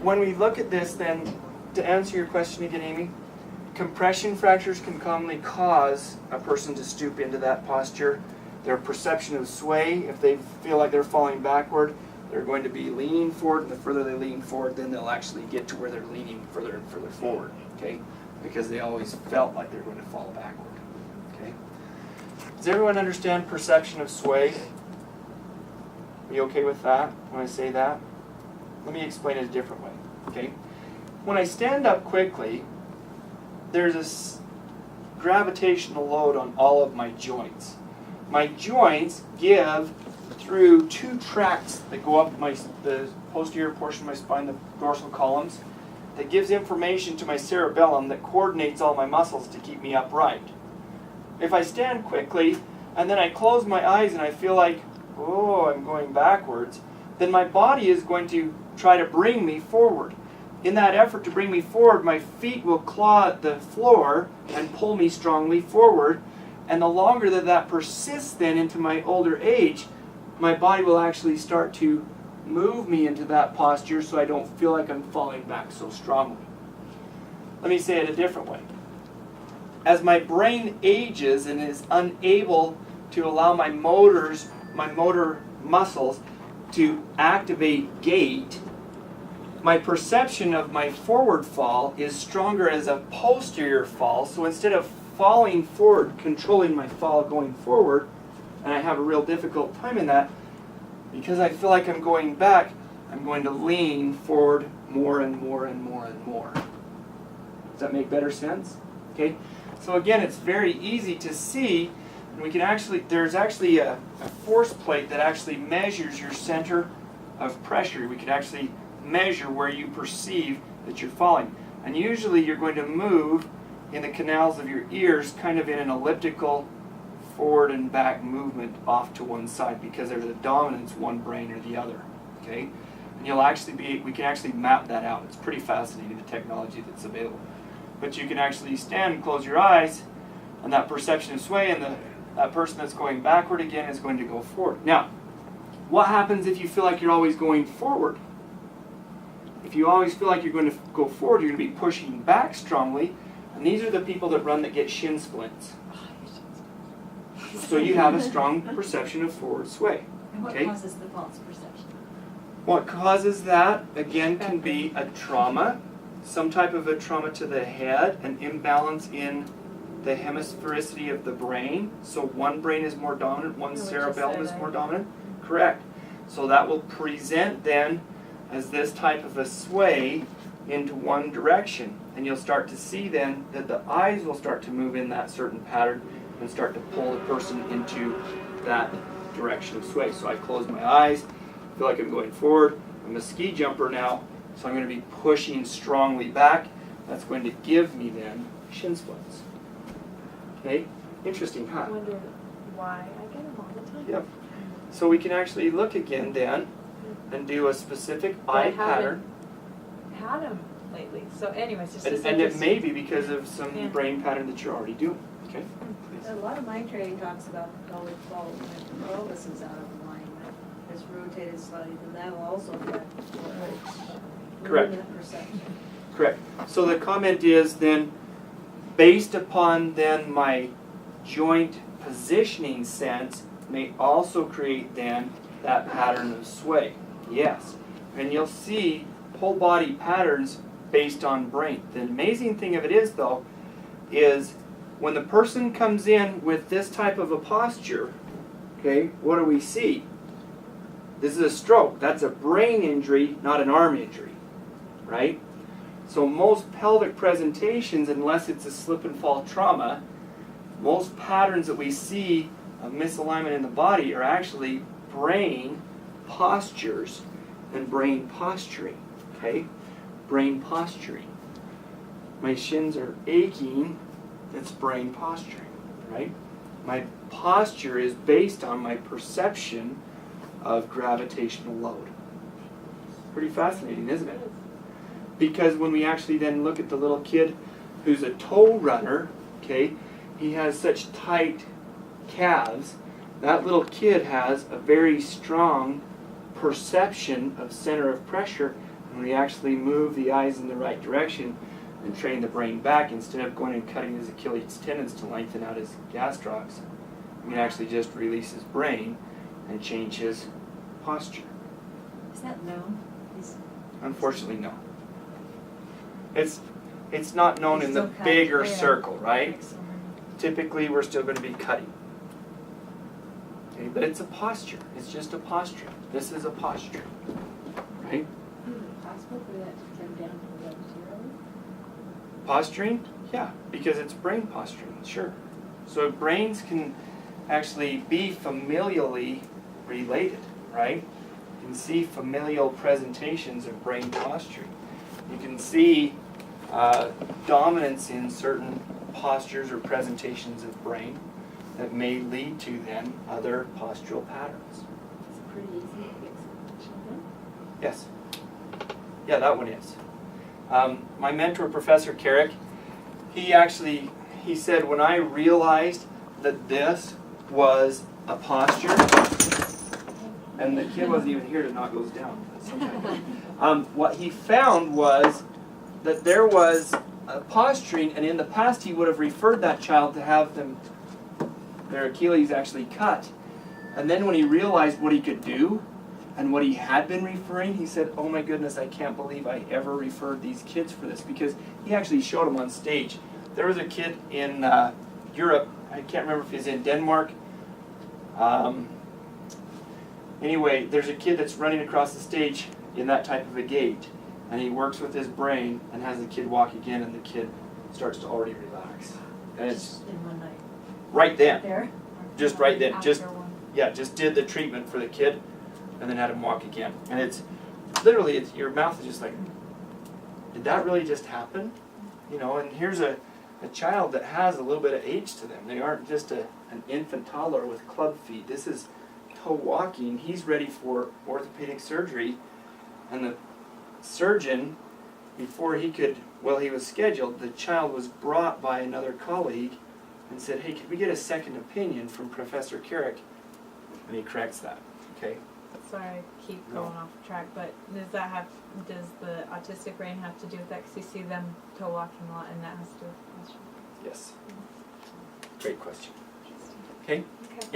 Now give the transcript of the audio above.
when we look at this then, to answer your question again, Amy, compression fractures can commonly cause a person to stoop into that posture. Their perception of sway, if they feel like they're falling backward, they're going to be leaning forward, and the further they lean forward, then they'll actually get to where they're leaning further and further forward, okay? Because they always felt like they're going to fall backward, okay? Does everyone understand perception of sway? Are you okay with that when I say that? Let me explain it a different way, okay? When I stand up quickly, there's this gravitational load on all of my joints. My joints give through two tracts that go up the posterior portion of my spine, the dorsal columns, that gives information to my cerebellum that coordinates all my muscles to keep me upright. If I stand quickly and then I close my eyes and I feel like, oh, I'm going backwards, then my body is going to try to bring me forward. In that effort to bring me forward, my feet will claw at the floor and pull me strongly forward. And the longer that persists then into my older age, my body will actually start to move me into that posture so I don't feel like I'm falling back so strongly. Let me say it a different way. As my brain ages and is unable to allow my motor muscles to activate gait, my perception of my forward fall is stronger as a posterior fall. So instead of falling forward, controlling my fall going forward, and I have a real difficult time in that, because I feel like I'm going back, I'm going to lean forward more and more and more and more. Does that make better sense? Okay. So again, it's very easy to see, and we can actually, there's actually a force plate that actually measures your center of pressure. We can actually measure where you perceive that you're falling. And usually you're going to move in the canals of your ears kind of in an elliptical forward and back movement off to one side because there's a dominance one brain or the other. Okay? And you'll actually we can actually map that out. It's pretty fascinating, the technology that's available. But you can actually stand and close your eyes, and that perception of sway, and that person that's going backward again is going to go forward. Now, what happens if you feel like you're always going forward? If you always feel like you're going to go forward, you're going to be pushing back strongly, and these are the people that run that get shin splints. So you have a strong perception of forward sway. And what okay? causes the false perception? What causes that, again, can be a trauma, some type of a trauma to the head, an imbalance in the hemisphericity of the brain. So one brain is more dominant, one cerebellum is more dominant. Correct. So that will present then as this type of a sway into one direction. And you'll start to see then that the eyes will start to move in that certain pattern and start to pull the person into that direction of sway. So I close my eyes, feel like I'm going forward. I'm a ski jumper now, so I'm going to be pushing strongly back. That's going to give me then shin splints. Okay? Interesting, huh? I wonder why I get them all the time. Yep. So we can actually look again then and do a specific eye pattern. Had them lately. So anyways, just And it may be because of some brain pattern that you're already doing. Okay? A lot of my training talks about pelvic flow. When the pelvis is out of alignment, it's rotated slightly, and that will also affect Correct. movement perception. Correct. So the comment is then, based upon then my joint positioning sense, may also create then that pattern of sway. Yes. And you'll see whole body patterns based on brain. The amazing thing of it is, though, is when the person comes in with this type of a posture, okay, what do we see? This is a stroke. That's a brain injury, not an arm injury, right? So most pelvic presentations, unless it's a slip and fall trauma, most patterns that we see of misalignment in the body are actually brain postures and brain posturing, okay? Brain posturing. My shins are aching, it's brain posturing, right? My posture is based on my perception of gravitational load. Pretty fascinating, isn't it? Because when we actually then look at the little kid who's a toe runner, okay, he has such tight calves, that little kid has a very strong perception of center of pressure. And when we actually move the eyes in the right direction and train the brain back, instead of going and cutting his Achilles tendons to lengthen out his gastrocs, we can actually just release his brain and change his posture. Is that known? Unfortunately, no. It's not known in the Still cut. bigger Yeah. circle, right? Like so many. Typically, we're still going to be cutting. Okay, but it's a posture. It's just a posture. This is a posture, right? Is it possible for that to come down to level 0? Posturing? Yeah, because it's brain posturing, sure. So brains can actually be familially related, right? You can see familial presentations of brain posturing. You can see dominance in certain postures or presentations of brain that may lead to then other postural patterns. It's pretty easy to fix it, children. Yes. Yeah, that one is. My mentor, Professor Carrick, he said, when I realized that this was a posture, and the kid wasn't even here to knock those down. What he found was that there was a posturing, and in the past he would have referred that child to have their Achilles actually cut. And then when he realized what he could do and what he had been referring, he said, oh my goodness, I can't believe I ever referred these kids for this, because he actually showed them on stage. There was a kid in Europe, I can't remember if he's in Denmark. Anyway, there's a kid that's running across the stage in that type of a gait, and he works with his brain and has the kid walk again, and the kid starts to already relax. And it's Just in one night. right then. There. Just right then. After Just one. yeah, just did the treatment for the kid, and then had him walk again. And it's literally, your mouth is just like, did that really just happen? You know, and here's a child that has a little bit of age to them. They aren't just an infant toddler with club feet. This is toe walking. He's ready for orthopedic surgery, and the surgeon, before he was scheduled, the child was brought by another colleague and said, hey, could we get a second opinion from Professor Carrick? And he corrects that, okay? Sorry, I keep No. going off track, but does the autistic brain have to do with that? Because you see them toe walking a lot, and that has to do with posture. Yes. Great question. Interesting. Okay? Okay.